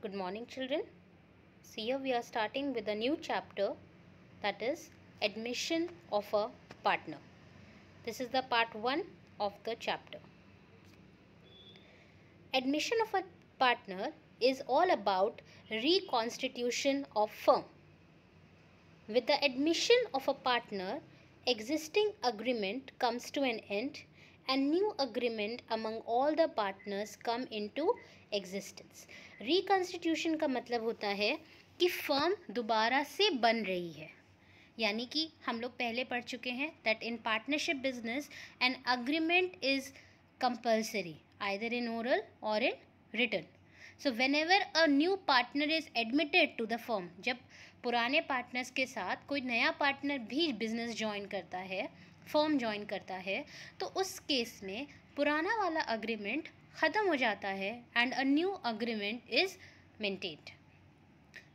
Good morning, children. See, here we are starting with a new chapter, that is admission of a partner. This is the part 1 of the chapter. Admission of a partner is all about reconstitution of firm. With the admission of a partner, existing agreement comes to an end and new agreement among all the partners come into existence. Reconstitution का मतलब होता है कि firm दोबारा से बन रही है, यानी कि हम लोग पहले पढ़ चुके हैं that in partnership business an agreement is compulsory either in oral or in written. So whenever a new partner is admitted to the firm, जब पुराने पार्टनर्स के साथ कोई नया पार्टनर भी बिजनेस ज्वाइन करता है, फर्म ज्वाइन करता है, तो उस केस में पुराना वाला अग्रीमेंट ख़त्म हो जाता है and a new agreement is maintained.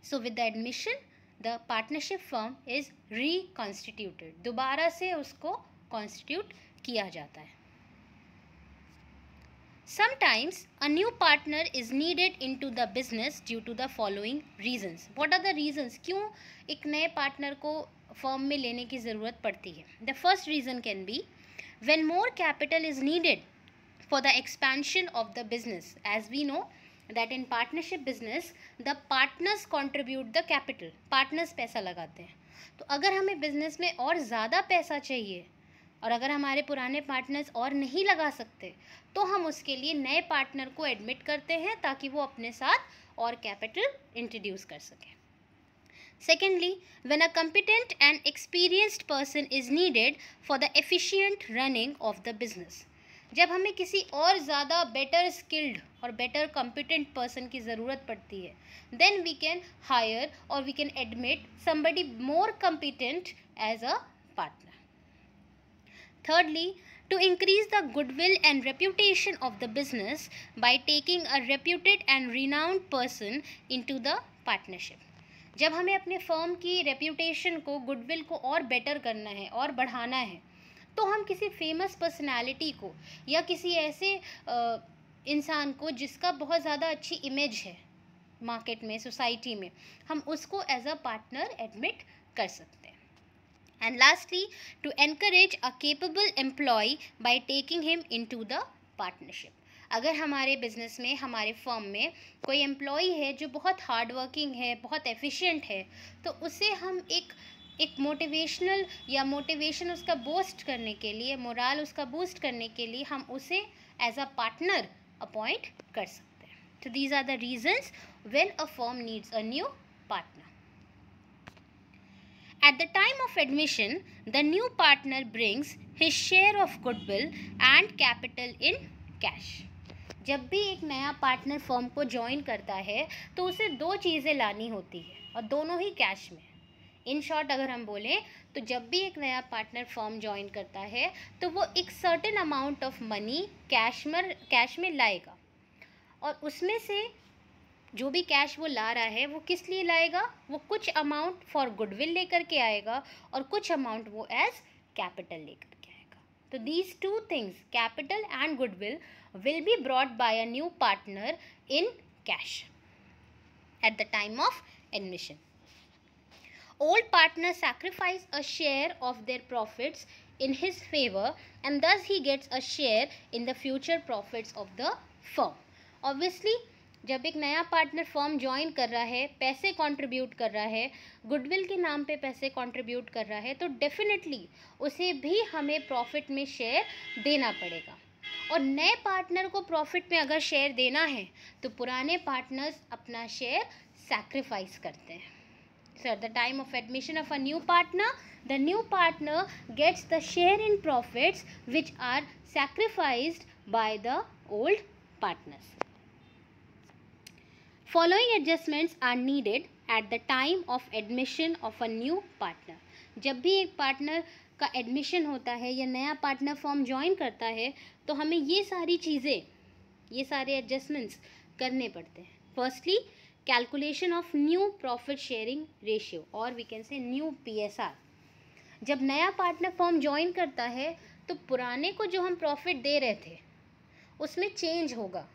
So with the admission the partnership firm is reconstituted. दोबारा से उसको कॉन्स्टिट्यूट किया जाता है. Sometimes a new partner is needed into the business due to the following reasons. What are the reasons? क्यों एक नए partner को फर्म में लेने की ज़रूरत पड़ती है? The first reason can be when more capital is needed for the expansion of the business. As we know that in partnership business the partners contribute the capital. Partners पैसा लगाते हैं. तो अगर हमें बिजनेस में और ज़्यादा पैसा चाहिए और अगर हमारे पुराने पार्टनर्स और नहीं लगा सकते, तो हम उसके लिए नए पार्टनर को एडमिट करते हैं ताकि वो अपने साथ और कैपिटल इंट्रोड्यूस कर सकें. Secondly, when a competent and experienced person is needed for the efficient running of the business. जब हमें किसी और ज़्यादा बेटर स्किल्ड और बेटर कॉम्पिटेंट पर्सन की ज़रूरत पड़ती है, देन वी कैन हायर और we can admit somebody more competent as a partner. Thirdly, to increase the goodwill and reputation of the business by taking a reputed and renowned person into the partnership. जब हमें अपने firm की reputation को, goodwill को और better करना है और बढ़ाना है, तो हम किसी फेमस पर्सनालिटी को या किसी ऐसे इंसान को जिसका बहुत ज़्यादा अच्छी इमेज है मार्केट में, सोसाइटी में, हम उसको एज अ पार्टनर एडमिट कर सकते हैं. And lastly, to encourage a capable employee by taking him into the partnership. अगर हमारे बिजनेस में, हमारे फर्म में कोई एम्प्लॉई है जो बहुत हार्ड वर्किंग है, बहुत एफिशिएंट है, तो उसे हम एक मोटिवेशनल या मोटिवेशन उसका बूस्ट करने के लिए, मोरल उसका बूस्ट करने के लिए हम उसे एज अ पार्टनर अपॉइंट कर सकते हैं. तो these are the reasons when a firm needs a new partner. At the time of admission, the new partner brings his share of goodwill and capital in cash. जब भी एक नया partner firm को join करता है तो उसे दो चीज़ें लानी होती है और दोनों ही कैश में. इन शॉर्ट अगर हम बोलें तो जब भी एक नया पार्टनर फर्म ज्वाइन करता है तो वो एक certain amount of money cash में लाएगा और उसमें से जो भी कैश वो ला रहा है वो किस लिए लाएगा? वो कुछ अमाउंट फॉर गुडविल लेकर के आएगा और कुछ अमाउंट वो एज कैपिटल लेकर के आएगा. तो these two things, capital and goodwill, will be brought by a new partner in cash at the time of admission. Old partner sacrifice a share of their profits in his favor and thus he gets a share in the future profits of the firm. Obviously, जब एक नया partner firm join कर रहा है, पैसे contribute कर रहा है, गुडविल के नाम पे पैसे कंट्रीब्यूट कर रहा है, तो डेफिनेटली उसे भी हमें प्रॉफिट में शेयर देना पड़ेगा. और नए पार्टनर को प्रॉफिट में अगर शेयर देना है तो पुराने पार्टनर्स अपना शेयर सैक्रिफाइस करते हैं. So at the time of admission of a new partner, the new partner gets the share in profits which are sacrificed by the old partners. Following adjustments are needed at the time of admission of a new partner. जब भी एक partner का admission होता है या नया partner form join करता है तो हमें ये सारी चीज़ें, ये सारे एडजस्टमेंट्स करने पड़ते हैं. Firstly, calculation of new profit sharing ratio और we can say new PSR. जब नया पार्टनर फॉर्म ज्वाइन करता है तो पुराने को जो हम प्रॉफिट दे रहे थे उसमें चेंज होगा,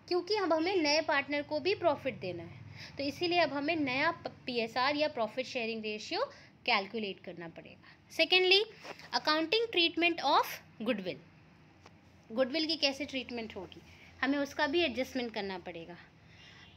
क्योंकि अब हमें नए पार्टनर को भी प्रॉफिट देना है. तो इसीलिए अब हमें नया PSR या प्रॉफिट शेयरिंग रेशियो कैलकुलेट करना पड़ेगा। Secondly, accounting treatment of goodwill. Goodwill की कैसे ट्रीटमेंट होगी, हमें उसका भी एडजस्टमेंट करना पड़ेगा।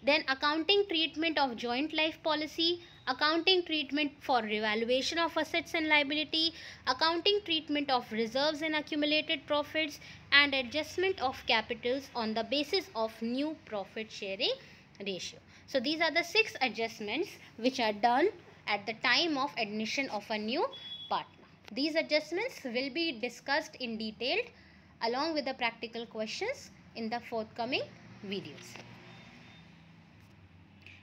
Then accounting treatment of joint life policy, accounting treatment for revaluation of assets and liability, accounting treatment of reserves and accumulated profits, and adjustment of capitals on the basis of new profit sharing ratio. So these are the 6 adjustments which are done at the time of admission of a new partner. These adjustments will be discussed in detail along with the practical questions in the forthcoming videos.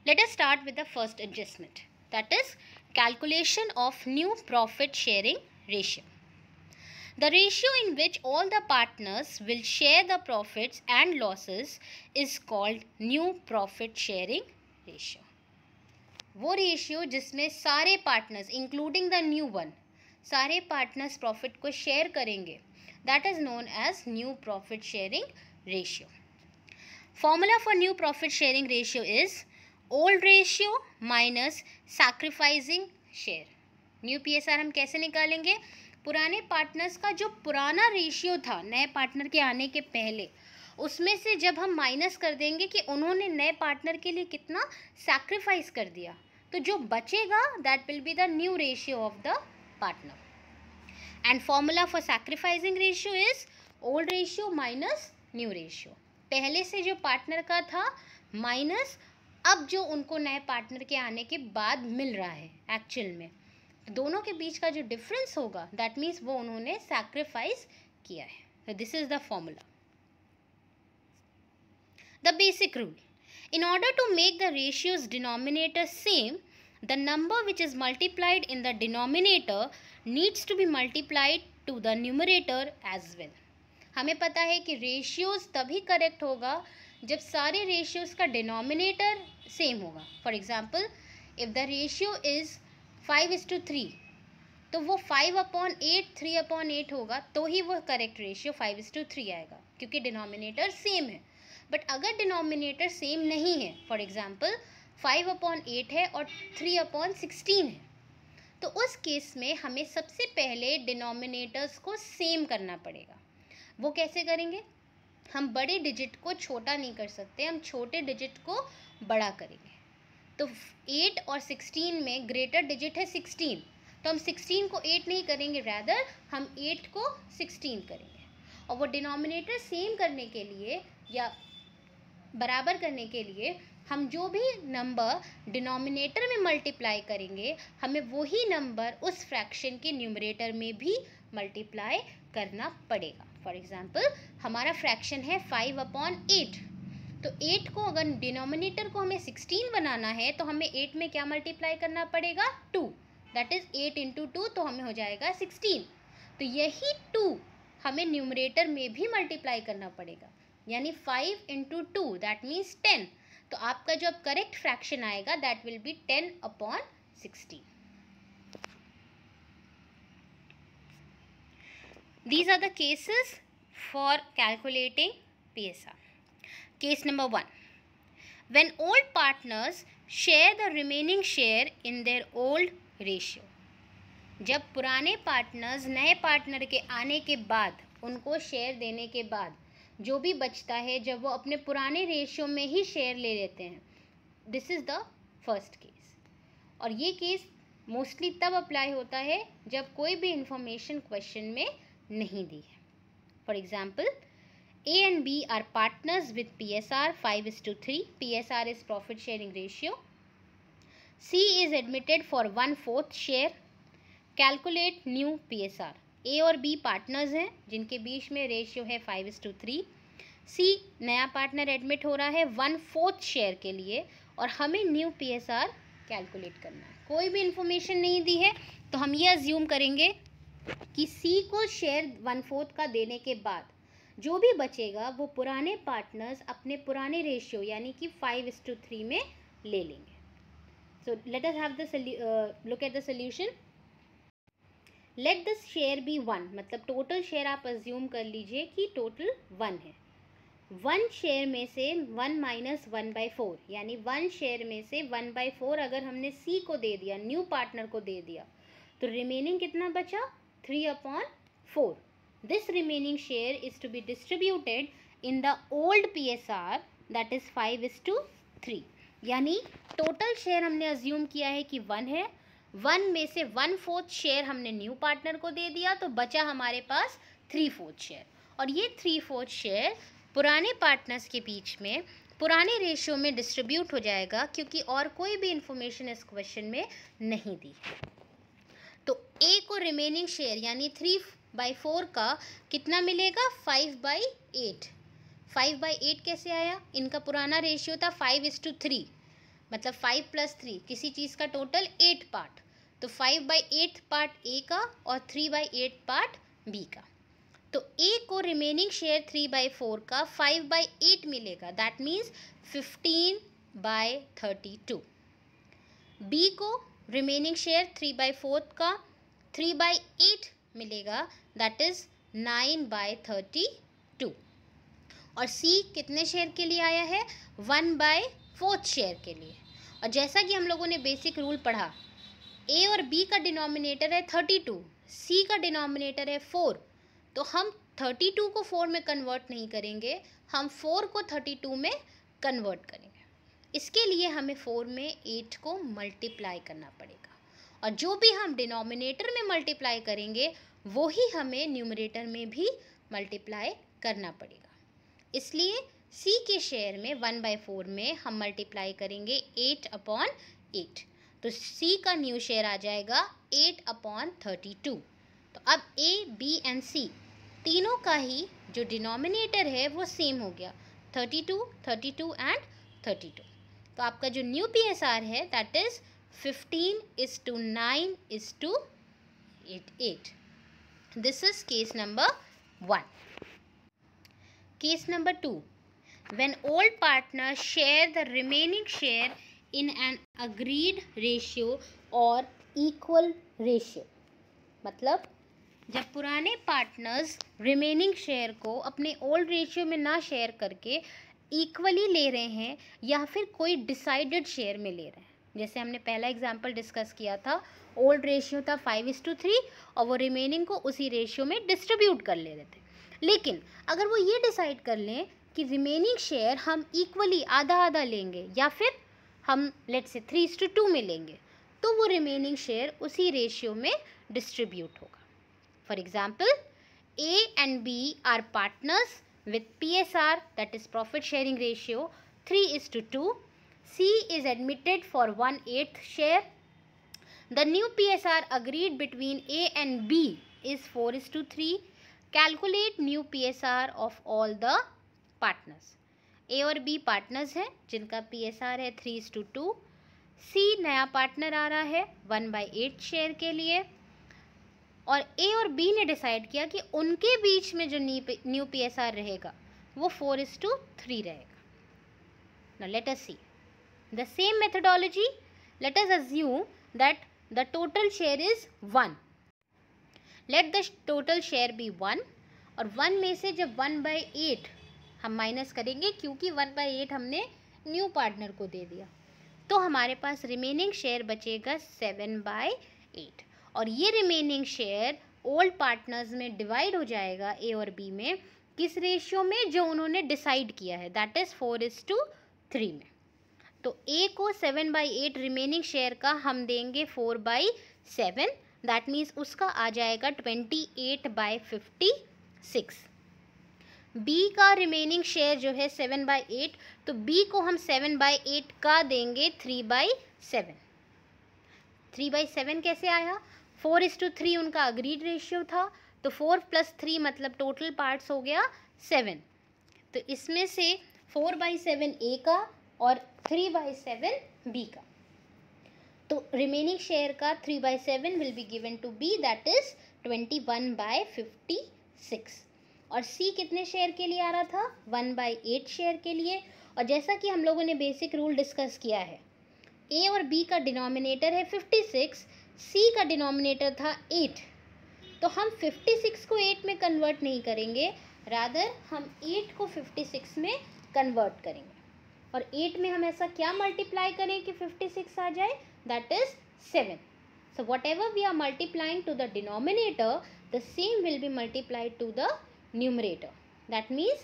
Let us start with the first adjustment, that is calculation of new profit sharing ratio. The ratio in which all the partners will share the profits and losses is called new profit sharing ratio. वो ratio जिसमें सारे partners including the new one, सारे partners profit को share करेंगे, that is known as new profit sharing ratio. Formula for new profit sharing ratio is old ratio minus sacrificing share. New PSR हम कैसे निकालेंगे, पुराने partners का जो पुराना रेशियो था नए पार्टनर के आने के पहले, उसमें से जब हम माइनस कर देंगे कि उन्होंने नए पार्टनर के लिए कितना सैक्रिफाइस कर दिया, तो जो बचेगा that will be the new ratio of the partner. And formula for sacrificing ratio is old ratio minus new ratio. पहले से जो पार्टनर का था माइनस अब जो उनको नए पार्टनर के आने के बाद मिल रहा है एक्चुअल में, दोनों के बीच का जो डिफरेंस होगा दैट मीन्स वो उन्होंने सैक्रिफाइस किया है. So this is the formula. The basic rule. In order to make the ratios denominator same, the number which is multiplied in the denominator needs to be multiplied to the numerator as well. हमें पता है कि ratios तभी correct होगा जब सारे ratios का denominator same होगा. For example, if the ratio is 5:3, तो वो 5/8 3/8 होगा, तो ही वो करेक्ट रेशियो 5:3 आएगा, क्योंकि डिनोमिनेटर सेम है. बट अगर डिनोमिनेटर सेम नहीं है, फॉर एग्जाम्पल 5/8 है और 3/16 है, तो उस केस में हमें सबसे पहले डिनोमिनेटर्स को सेम करना पड़ेगा. वो कैसे करेंगे, हम बड़े डिजिट को छोटा नहीं कर सकते, हम छोटे डिजिट को बड़ा करेंगे. तो 8 और 16 में ग्रेटर डिजिट है 16, तो हम 16 को 8 नहीं करेंगे, रैदर हम 8 को 16 करेंगे. और वो डिनोमिनेटर सेम करने के लिए या बराबर करने के लिए हम जो भी नंबर डिनोमिनेटर में मल्टीप्लाई करेंगे, हमें वही नंबर उस फ्रैक्शन के न्यूमरेटर में भी मल्टीप्लाई करना पड़ेगा. फॉर एग्जाम्पल, हमारा फ्रैक्शन है 5/8, तो 8 को अगर डिनोमिनेटर को हमें 16 बनाना है तो हमें 8 में क्या मल्टीप्लाई करना पड़ेगा, 2. दैट इज़ 8 × 2, तो हमें हो जाएगा 16. तो यही 2 हमें न्यूमरेटर में भी मल्टीप्लाई करना पड़ेगा, यानी 5 × 2 दैट मीन्स 10. तो आपका जो अब करेक्ट फ्रैक्शन आएगा that will be 10/16. These are the cases for calculating PSR. Case number 1. When old partners share the remaining share in their old ratio. जब पुराने पार्टनर्स नए पार्टनर के आने के बाद, उनको शेयर देने के बाद जो भी बचता है, जब वो अपने पुराने रेशियो में ही शेयर ले लेते हैं, this is the first case. और ये केस मोस्टली तब अप्लाई होता है जब कोई भी इंफॉर्मेशन क्वेश्चन में नहीं दी है. For example, A and B are partners with PSR 5:3. PSR is profit sharing ratio. C is admitted for 1/4 share. Calculate new PSR. A और B पार्टनर्स हैं जिनके बीच में रेशियो है 5:3. C नया पार्टनर एडमिट हो रहा है 1/4 शेयर के लिए, और हमें न्यू PSR कैलकुलेट करना है. कोई भी इंफॉर्मेशन नहीं दी है, तो हम ये अज्यूम करेंगे कि C को शेयर 1/4 का देने के बाद जो भी बचेगा वो पुराने पार्टनर्स अपने पुराने रेशियो यानी कि 5:3 में ले लेंगे. So let us have the look at the solution. Let this share be 1, मतलब टोटल शेयर आप अज्यूम कर लीजिए कि टोटल 1 है. 1 शेयर में से 1 माइनस 1/4, यानी 1 शेयर में से 1/4 अगर हमने सी को दे दिया, न्यू पार्टनर को दे दिया, तो रिमेनिंग कितना बचा? 3/4. This remaining share is to be distributed in the old PSR, that is 5:3. यानी टोटल शेयर हमने अज्यूम किया है कि 1 है, 1 में से 1/4 शेयर हमने न्यू पार्टनर को दे दिया, तो बचा हमारे पास 3/4 शेयर. और ये 3/4 शेयर पुराने पार्टनर्स के बीच में पुराने रेशियो में डिस्ट्रीब्यूट हो जाएगा, क्योंकि और कोई भी इंफॉर्मेशन इस क्वेश्चन में नहीं दी है. तो ए को रिमेनिंग शेयर यानी 3/4 का कितना मिलेगा? 5/8. 5/8 कैसे आया? इनका पुराना रेशियो था 5:3, मतलब 5 + 3, किसी चीज़ का टोटल 8 पार्ट, तो 5/8 पार्ट ए का और 3/8 पार्ट बी का. तो ए को रिमेनिंग शेयर 3/4 का 5/8 मिलेगा, दैट मीन्स 15/32. बी को रिमेनिंग शेयर 3/4 का 3/8 मिलेगा, दैट इज 9/32. और सी कितने शेयर के लिए आया है? 1/4 शेयर के लिए. और जैसा कि हम लोगों ने बेसिक रूल पढ़ा, ए और बी का डिनोमिनेटर है 32, सी का डिनोमिनेटर है 4, तो हम 32 को 4 में कन्वर्ट नहीं करेंगे, हम 4 को 32 में कन्वर्ट करेंगे. इसके लिए हमें 4 में 8 को मल्टीप्लाई करना पड़ेगा, और जो भी हम डिनोमिनेटर में मल्टीप्लाई करेंगे वो ही हमें न्यूमरेटर में भी मल्टीप्लाई करना पड़ेगा. इसलिए सी के शेयर में 1/4 में हम मल्टीप्लाई करेंगे 8/8, तो सी का न्यू शेयर आ जाएगा 8/32. तो अब ए, बी एंड सी तीनों का ही जो डिनोमिनेटर है वो सेम हो गया, 32, 32 एंड 32. तो आपका जो न्यू PSR है that is 15:9:8. This is case number 1. Case number 2. When old partners share the remaining share in an agreed ratio or equal ratio. मतलब जब पुराने पार्टनर्स रिमेनिंग शेयर को अपने ओल्ड रेशियो में ना शेयर करके इक्वली ले रहे हैं या फिर कोई डिसाइडेड शेयर में ले रहे हैं. जैसे हमने पहला एग्जांपल डिस्कस किया था, ओल्ड रेशियो था 5:3 और वो रिमेनिंग को उसी रेशियो में डिस्ट्रीब्यूट कर ले रहे थे. लेकिन अगर वो ये डिसाइड कर लें कि रिमेनिंग शेयर हम इक्वली आधा आधा लेंगे या फिर हम लेट्स से 3:2 में लेंगे, तो वो रिमेनिंग शेयर उसी रेशियो में डिस्ट्रीब्यूट होगा. For example, A and B are partners with PSR, that is profit sharing ratio, 3:2. C is admitted for 1/8 share. The new PSR agreed between A and B is 4:3. Calculate new PSR of all the partners. A और B partners हैं जिनका PSR है 3:2. C नया partner आ रहा है 1/8 share के लिए, और ए और बी ने डिसाइड किया कि उनके बीच में जो न्यू PSR रहेगा वो 4:3 रहेगा. Now let us see the same methodology. Let us assume that the total share is 1. Let the total share be 1, और 1 में से जब 1/8 हम माइनस करेंगे, क्योंकि 1/8 हमने न्यू पार्टनर को दे दिया, तो हमारे पास रिमेनिंग शेयर बचेगा 7/8. और ये रिमेनिंग शेयर ओल्ड पार्टनर्स में डिवाइड हो जाएगा ए और बी में, किस रेशियो में? जो उन्होंने डिसाइड किया है, दैट इज़ 4:3 में. तो ए को 7/8 रिमेनिंग शेयर का हम देंगे 4/7, दैट मीन्स उसका आ जाएगा 28/56. बी का रिमेनिंग शेयर जो है 7/8, तो बी को हम 7/8 का देंगे 3/7. 3/7 कैसे आया? 4:3 उनका अग्रीड रेशियो था, तो 4 + 3 मतलब टोटल पार्ट्स हो गया 7. तो इसमें से 4/7 ए का और 3/7 बी का, तो रिमेनिंग शेयर का 3/7 will be given to B, that is 21/56. और सी कितने शेयर के लिए आ रहा था? 1/8 शेयर के लिए. और जैसा कि हम लोगों ने बेसिक रूल डिस्कस किया है, ए और बी का डिनोमिनेटर है 56, सी का डिनोमिनेटर था 8, तो हम 56 को 8 में कन्वर्ट नहीं करेंगे, रादर हम 8 को 56 में कन्वर्ट करेंगे, और 8 में हम ऐसा क्या मल्टीप्लाई करें कि 56 आ जाए, that is 7. So whatever we are multiplying to the denominator, the same will be multiplied to the numerator. That means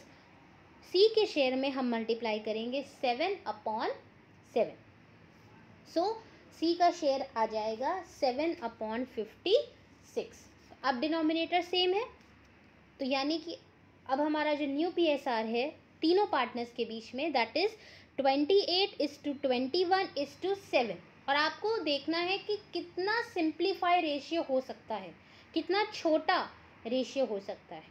C के शेयर में हम मल्टीप्लाई करेंगे 7/7. So C का शेयर आ जाएगा 7/56. अब डिनोमिनेटर सेम है, तो यानी कि अब हमारा जो न्यू PSR है तीनों पार्टनर्स के बीच में, दैट इज 28:21:7. और आपको देखना है कि कितना सिंप्लीफाई रेशियो हो सकता है, कितना छोटा रेशियो हो सकता है.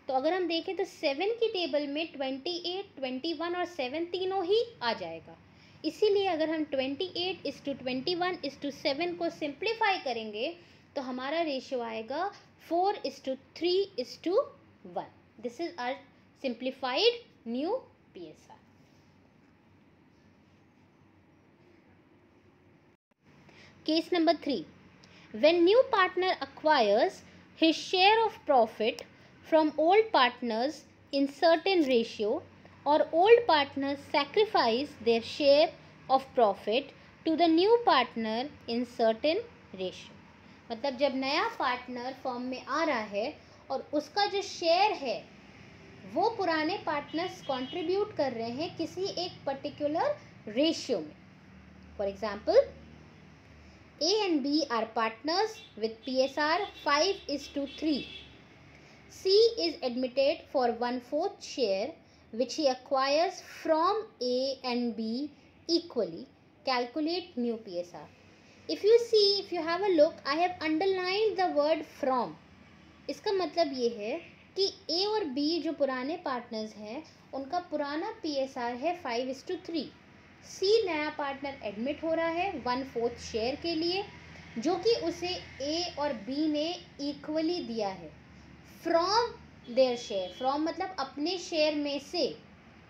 तो अगर हम देखें तो 7 की टेबल में 28, 21 और 7 तीनों ही आ जाएगा. इसीलिए अगर हम 28:21:7 को सिंप्लीफाई करेंगे तो हमारा रेशियो आएगा 4:3:1. This is our simplified new PSR. Case number 3. When new partner acquires his share of profit from old partners in certain ratio, or old partners sacrifice their share of profit to the new partner in certain ratio. मतलब जब नया partner firm में आ रहा है और उसका जो share है वो पुराने पार्टनर्स कंट्रीब्यूट कर रहे हैं किसी एक पर्टिकुलर रेशियो में. For example, A and B are partners with PSR 5:3. C is admitted for 1/4 share which he acquires from A and B equally. Calculate new PSR. If you have a look, I have underlined the word from. इसका मतलब ये है कि A और B जो पुराने partners हैं उनका पुराना PSR है 5:3. C नया पार्टनर एडमिट हो रहा है 1/4 शेयर के लिए, जो कि उसे A और B ने इक्वली दिया है फ्रॉम देयर शेयर. फ्रॉम मतलब अपने शेयर में से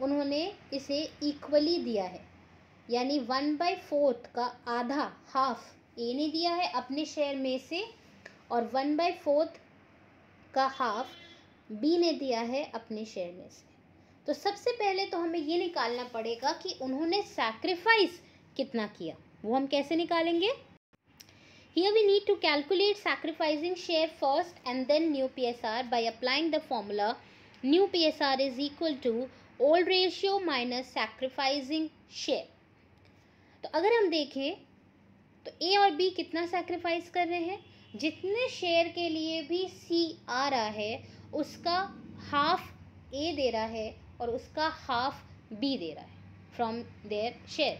उन्होंने इसे इक्वली दिया है, यानी 1/4 का आधा, हाफ A ने दिया है अपने शेयर में से, और 1/4 का हाफ B ने दिया है अपने शेयर में से. तो सबसे पहले तो हमें ये निकालना पड़ेगा कि उन्होंने सैक्रिफाइस कितना किया. वो हम कैसे निकालेंगे? Here we need to calculate sacrificing share first and then new PSR by applying the formula new PSR is equal to old ratio minus sacrificing share. तो अगर हम देखें तो A और B कितना सैक्रिफाइस कर रहे हैं, जितने शेयर के लिए भी C आ रहा है उसका हाफ A दे रहा है और उसका हाफ B दे रहा है फ्रॉम देयर शेयर.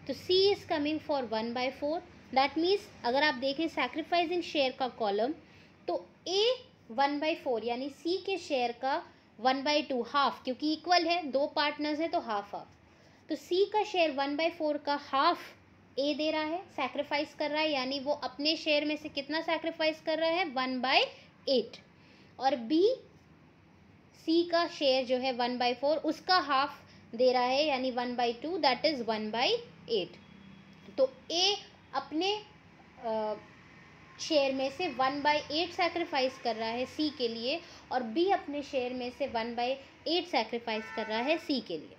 तो C is coming for 1/4. That means अगर आप देखें सैक्रिफाइसिंग शेयर का कॉलम, तो A 1/4 यानी C के शेयर का 1/2 हाफ, क्योंकि इक्वल है, दो पार्टनर्स है तो हाफ हाफ. तो C का शेयर 1/4 का हाफ A दे रहा है, सैक्रिफाइस कर रहा है, यानी वो अपने शेयर में से कितना सैक्रिफाइस कर रहा है 1/8. और B C का शेयर जो है 1/4 उसका हाफ दे रहा है, यानी 1/2, दैट इज 1/8. तो A अपने शेयर में से 1/8 सैक्रिफाइस कर रहा है C के लिए, और B अपने शेयर में से 1/8 सैक्रिफाइस कर रहा है C के लिए.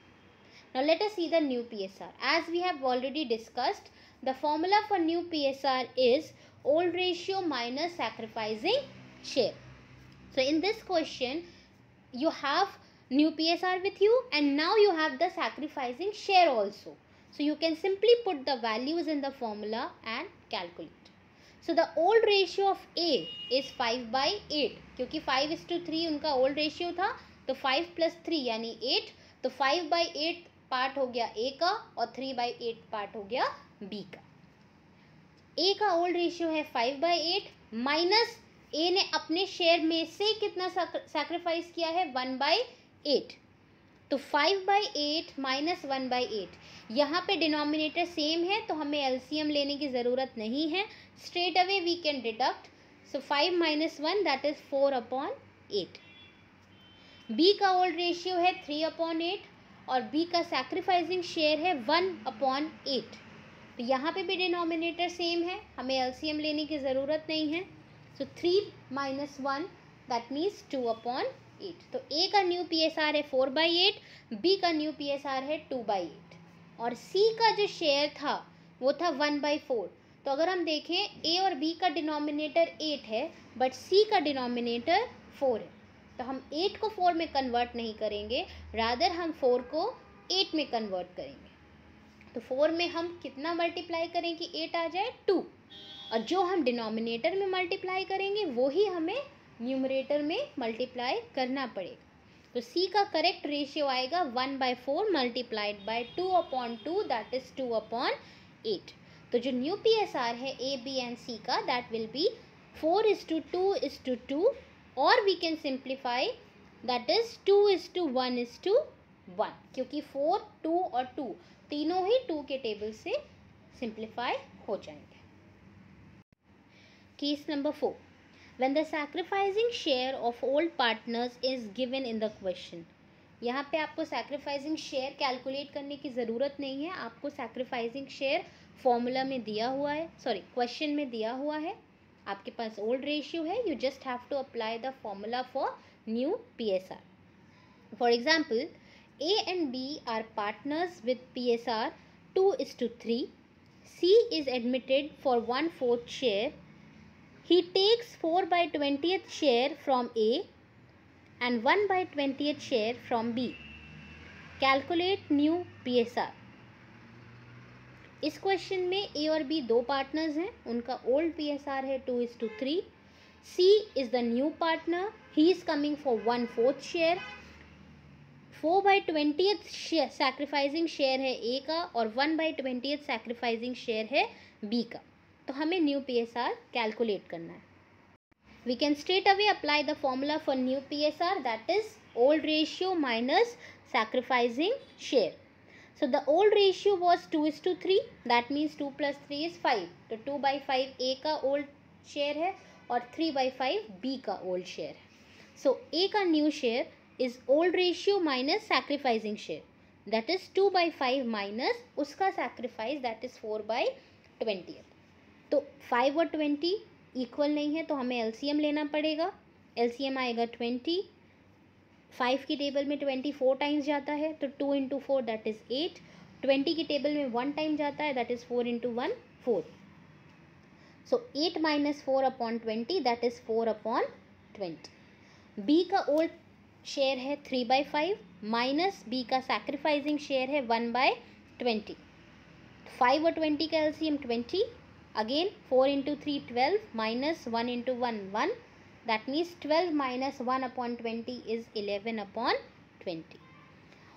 Now let us see the new PSR. As we have already discussed, the formula for new PSR is old ratio minus sacrificing share. So in this question, you have new PSR with you and now you have the sacrificing share also. So you can simply put the values in the formula and calculate. So the old ratio of A is 5/8, क्योंकि 5:3 उनका old ratio था, तो 5 + 3 यानी 8. तो 5/8 part हो गया A का और 3/8 पार्ट हो गया B का. A का ओल्ड रेशियो है 5/8 माइनस A ने अपने शेयर में से कितना सैक्रिफाइस किया है 1/8. तो 5/8 माइनस 1/8, यहाँ पे डिनोमिनेटर सेम है तो हमें एलसीएम लेने की ज़रूरत नहीं है, straight away we can deduct. So 5 - 1 that is 4/8. B का ओल्ड रेशियो है 3/8 और B का सैक्रिफाइसिंग शेयर है 1/8. तो यहाँ पे भी डिनोमिनेटर सेम है, हमें एलसीएम लेने की ज़रूरत नहीं है. सो 3 - 1 दैट मीन्स 2/8. 8। तो ए का न्यू PSR है 4/8, बी का न्यू PSR है 2/8 और सी का जो शेयर था वो था 1/4। तो अगर हम देखें ए और बी का डिनोमिनेटर 8 है बट सी का डिनोमिनेटर 4 है, तो हम 8 को 4 में कन्वर्ट नहीं करेंगे, रादर हम 4 को 8 में कन्वर्ट करेंगे। तो 4 में हम कितना मल्टीप्लाई करें कि 8 आ जाए? 2। और जो हम डिनोमिनेटर में मल्टीप्लाई करेंगे वो ही हमें न्यूमरेटर में मल्टीप्लाई करना पड़ेगा। तो सी का करेक्ट रेशियो आएगा 1/4 मल्टीप्लाइड बाय 2/2, दैट इज 2/8। तो जो न्यू PSR है ए बी एंड सी का, दैट विल बी 4:2:2, और we can simplify, that is 2:1:1, क्योंकि 4, 2 और 2 तीनों ही 2 के टेबल से सिंप्लीफाई हो जाएंगे। Case number 4, when the sacrificing share of all partners is given in the question। यहाँ पे आपको sacrificing share कैलकुलेट करने की ज़रूरत नहीं है, आपको sacrificing share फॉर्मूला में दिया हुआ है, सॉरी क्वेश्चन में दिया हुआ है, आपके पास ओल्ड रेशियो है, you just have to apply the formula for new PSR। For example, A and B are partners with PSR 2:3, C is admitted for 1/4 share, he takes 4/20th share from A and 1/20th share from B. Calculate new PSR। इस question में A और B दो partners हैं, उनका old PSR है 2:3, C is the new partner, he is coming for 1/4 share, 4/20th sacrificing share है A का और 1/20th सैक्रिफाइसिंग शेयर है B का। तो हमें न्यू PSR कैलकुलेट करना है। We can straight away apply the formula for new PSR, that is old ratio minus sacrificing share. So the old ratio was 2:3, that means 2 plus 3 is 5. तो 2/5 A का old share है और 3/5 B का old share है। So A का new share is old ratio minus sacrificing share, that is 2/5 minus उसका sacrifice, that is 4/20। तो 5 और 20 इक्वल नहीं है, तो हमें LCM लेना पड़ेगा। LCM आएगा 20, 5 की टेबल में 20 4 टाइम्स जाता है, तो 2 into 4 दैट इज़ 8, 20 की टेबल में 1 टाइम जाता है, that is 4 into 1 4। So 8 minus 4/20 that is 4/20। B का ओल्ड शेयर है 3/5 माइनस B का सैक्रिफाइसिंग शेयर है 1/20। 5 और 20 का LCM 20, again 4 into 3 12 minus 1 into 1 1, that means 12 minus 1/20 is 11/20।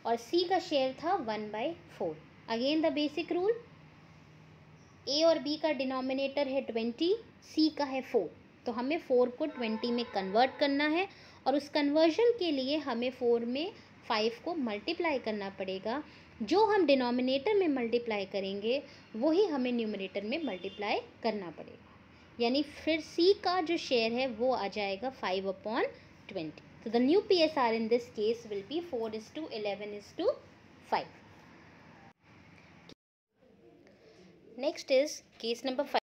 और C का शेयर था 1/4। Again the basic rule, A और B का डिनोमिनेटर है 20, C का है 4, तो हमें 4 को 20 में कन्वर्ट करना है और उस कन्वर्जन के लिए हमें 4 में 5 को मल्टीप्लाई करना पड़ेगा। जो हम डिनोमिनेटर में मल्टीप्लाई करेंगे वही हमें न्यूमरेटर में मल्टीप्लाई करना पड़ेगा, यानी फिर C का जो शेयर है वो आ जाएगा 5/20। तो the new PSR in this case will be 4:11:5। Next is case number 5।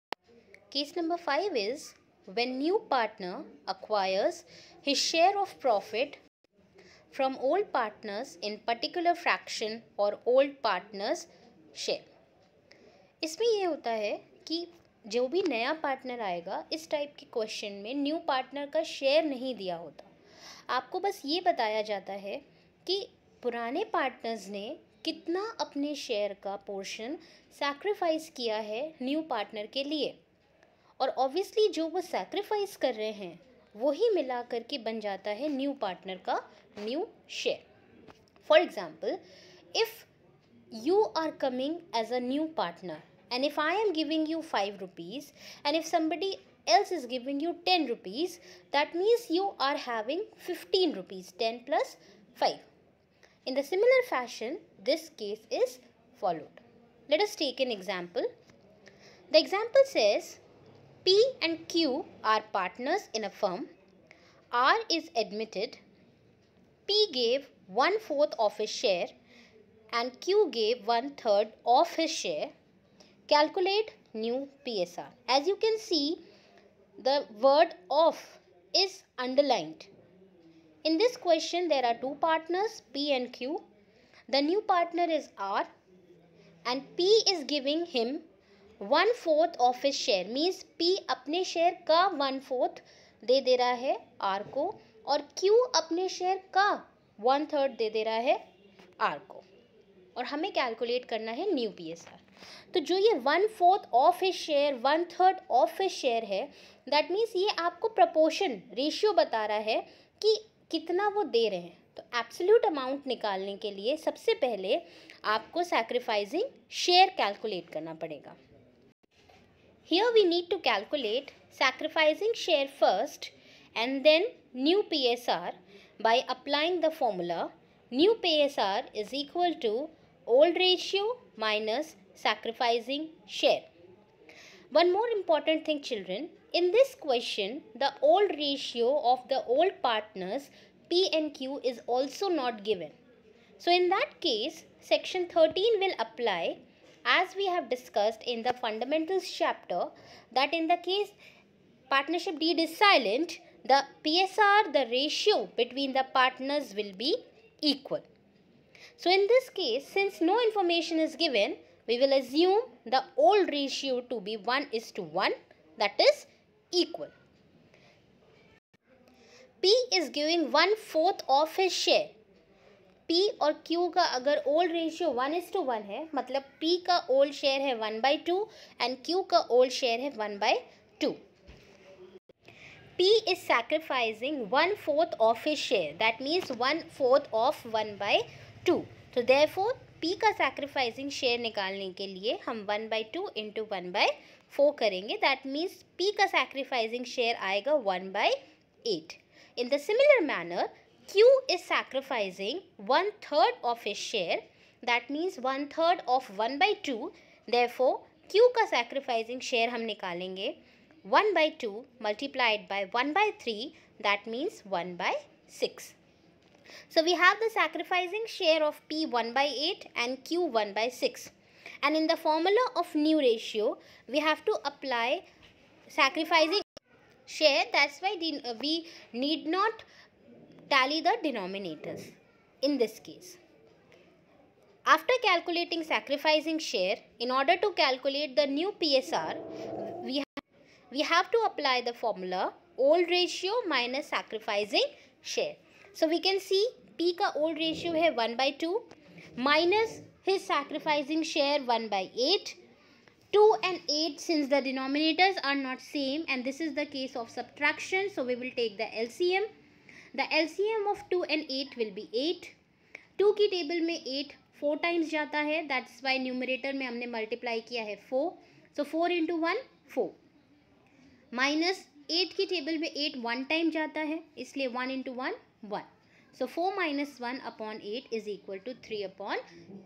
Case number 5 is when new partner acquires his share of profit from old partners in particular fraction or old partners share। इसमें ये होता है कि जो भी नया partner आएगा, इस टाइप के क्वेश्चन में न्यू पार्टनर का शेयर नहीं दिया होता, आपको बस ये बताया जाता है कि पुराने पार्टनर्स ने कितना अपने शेयर का पोर्शन सैक्रिफाइस किया है न्यू पार्टनर के लिए, और ऑब्वियसली जो वो सैक्रिफाइस कर रहे हैं वही मिला करके बन जाता है न्यू पार्टनर का new share. For example, if you are coming as a new partner and if I am giving you 5 rupees and if somebody else is giving you 10 rupees, that means you are having 15 rupees, 10 plus 5. In the similar fashion, this case is followed. Let us take an example. The example says P and Q are partners in a firm. R is admitted. P gave 1/4 of his share and Q gave 1/3 of his share. Calculate new PSR. As you can see, the word of is underlined. In this question, there are two partners, P and Q. The new partner is R and P is giving him 1/4 of his share. Means P अपने share का 1/4 दे रहा है R को और Q अपने share का 1/3 दे रहा है R को, और हमें कैलकुलेट करना है न्यू PSR. तो जो ये 1/4 of his share 1/3 of his share है, दैट मीन्स ये आपको प्रपोर्शन रेशियो बता रहा है कि कितना वो दे रहे हैं. तो एब्सोल्यूट अमाउंट निकालने के लिए सबसे पहले आपको सैक्रिफाइसिंग शेयर कैलकुलेट करना पड़ेगा. Here we need to calculate sacrificing share first and then new PSR by applying the formula. New PSR is equal to old ratio minus sacrificing share. One more important thing, children, in this question the old ratio of the old partners P and Q is also not given. So in that case section 13 will apply, as we have discussed in the fundamentals chapter, that in the case partnership deed is silent, the PSR, the ratio between the partners will be equal. So in this case, since no information is given, we will assume the old ratio to be 1:1, that is equal. P is giving 1/4 of his share. P और Q का अगर old ratio 1:1 है, मतलब P का old share है 1/2 and Q का old share है 1/2. P is sacrificing 1/4 of his share. That means 1/4 of 1/2. So therefore P का sacrificing share निकालने के लिए हम 1/2 into 1/4 करेंगे. That means P का sacrificing share आएगा 1/8. In the similar manner, Q is sacrificing 1/3 of his share. That means 1/3 of 1/2. Therefore Q का sacrificing share हम निकालेंगे 1/2 multiplied by 1/3, that means 1/6. So we have the sacrificing share of P 1/8 and Q 1/6. And in the formula of new ratio, we have to apply sacrificing share. That's why we need not tally the denominators in this case. After calculating sacrificing share, in order to calculate the new PSR, we have to apply the formula old ratio minus sacrificing share. So we can see P का old ratio है 1/2 minus his sacrificing share 1/8. 2 and 8, since the denominators are not same and this is the case of subtraction, so we will take the LCM. The LCM of 2 and 8 will be 8. 2 की table में 8 4 times जाता है, that's why numerator में हमने multiply किया है 4. सो 4 into 1 4. Minus 8 की table में 8 1 टाइम जाता है, इसलिए 1 into 1 1. So 4 minus 1 upon 8 is equal to 3 upon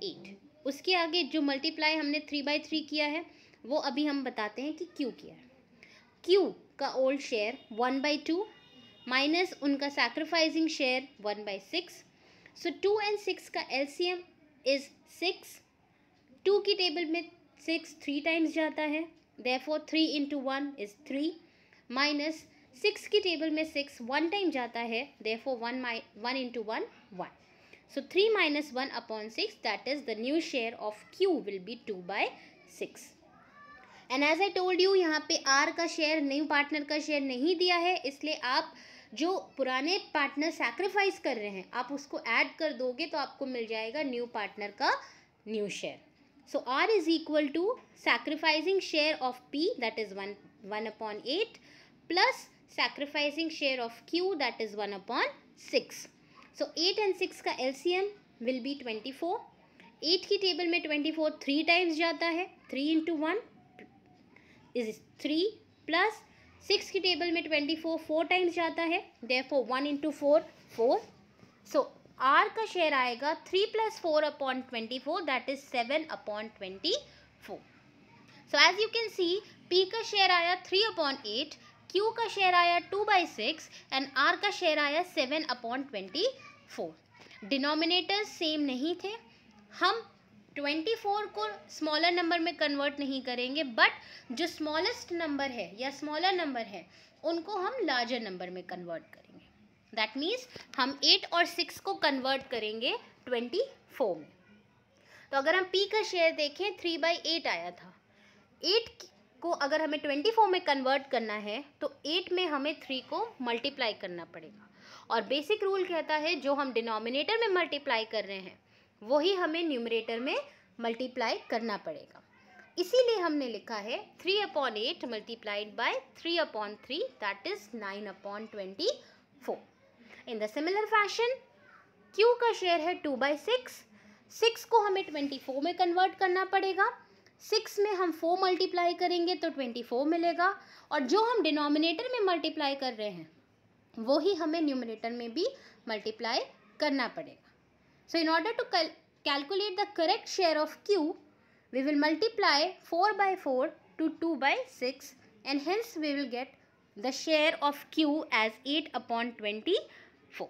8. उसके आगे जो मल्टीप्लाई हमने 3/3 किया है वो अभी हम बताते हैं कि क्यों किया है. Q का ओल्ड शेयर 1/2 माइनस उनका सैक्रिफाइसिंग शेयर 1/6. सो 2 and 6 का LCM is 6. 2 की टेबल में 6 3 टाइम्स जाता है, therefore 3 into 1 is 3. माइनस 6 की टेबल में 6 1 टाइम जाता है, therefore 1 into 1 1. So 3 minus 1 upon 6, that is the new share of Q will be 2/6. And as I told you, यहाँ पे R का शेयर न्यू पार्टनर का शेयर नहीं दिया है, इसलिए आप जो पुराने पार्टनर सैक्रिफाइस कर रहे हैं आप उसको ऐड कर दोगे तो आपको मिल जाएगा न्यू पार्टनर का new share. So R is equal to sacrificing share of P, that is 1/8 plus sacrificing share of Q, that is 1/6. So 8 and 6 का LCM will be 24. 8 की टेबल में 24 3 टाइम्स जाता है, 3 into 1 is 3 plus 6 की table में 24 4 times जाता है, therefore 1 into 4 4. So R का शेयर आएगा 3 plus 4 upon 24, that is 7 upon 24. So as you can see, P का शेयर आया 3 upon 8, Q का शेयर आया 2/6 and R का शेयर आया 7 upon 24. डिनोमिनेटर्स सेम नहीं थे. हम 24 को स्मॉलर नंबर में कन्वर्ट नहीं करेंगे, बट जो स्मॉलेस्ट नंबर है या स्मॉलर नंबर है उनको हम लार्जर नंबर में कन्वर्ट करेंगे. दैट मीन्स हम 8 और 6 को कन्वर्ट करेंगे 24 में। तो अगर हम P का शेयर देखें 3/8 आया था, 8 को अगर हमें 24 में कन्वर्ट करना है तो 8 में हमें 3 को मल्टीप्लाई करना पड़ेगा, और बेसिक रूल कहता है जो हम डिनोमिनेटर में मल्टीप्लाई कर रहे हैं वही हमें न्यूमरेटर में मल्टीप्लाई करना पड़ेगा। इसीलिए हमने लिखा है 3/8 multiplied by 3/3, that is 9/24। In the similar fashion Q का शेयर है 2/6, 6 को हमें 24 में कन्वर्ट करना पड़ेगा, 6 में हम 4 मल्टीप्लाई करेंगे तो 24 मिलेगा, और जो हम डिनोमिनेटर में मल्टीप्लाई कर रहे हैं वही हमें न्यूमरेटर में भी मल्टीप्लाई करना पड़ेगा। So in order to calculate the correct share of Q, we will multiply 4/4 to 2/6, and hence we will get the share of Q as 8/24,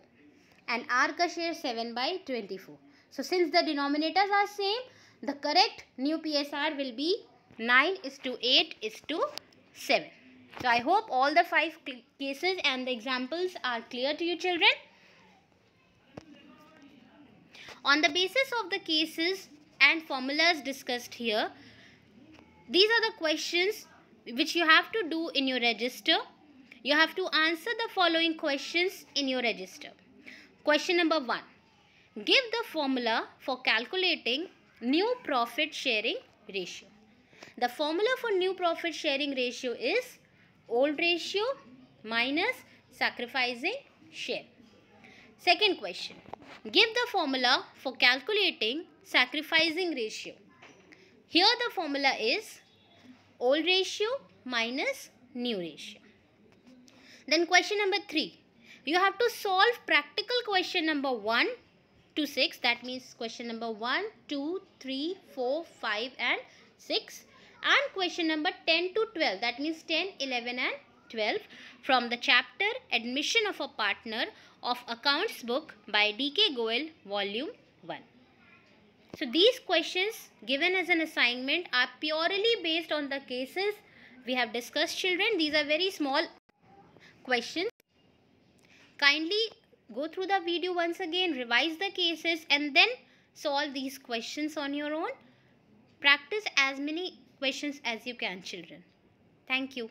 and R ka share 7/24. So since the denominators are same, the correct new PSR will be 9:8:7. So I hope all the 5 cases and the examples are clear to you children. On the basis of the cases and formulas discussed here, these are the questions which you have to do in your register. You have to answer the following questions in your register. Question number 1. Give the formula for calculating new profit sharing ratio. The formula for new profit sharing ratio is old ratio minus sacrificing share. Second question. Give the formula for calculating sacrificing ratio. Here the formula is old ratio minus new ratio. Then question number 3. You have to solve practical question number 1 to 6. That means question number 1, 2, 3, 4, 5 and 6. And question number 10 to 12. That means 10, 11 and 12 from the chapter Admission of a Partner of Accounts book by D.K. Goel, Volume 1. So these questions given as an assignment are purely based on the cases we have discussed children. These are very small questions. Kindly go through the video once again, revise the cases and then solve these questions on your own. Practice as many questions as you can children. Thank you.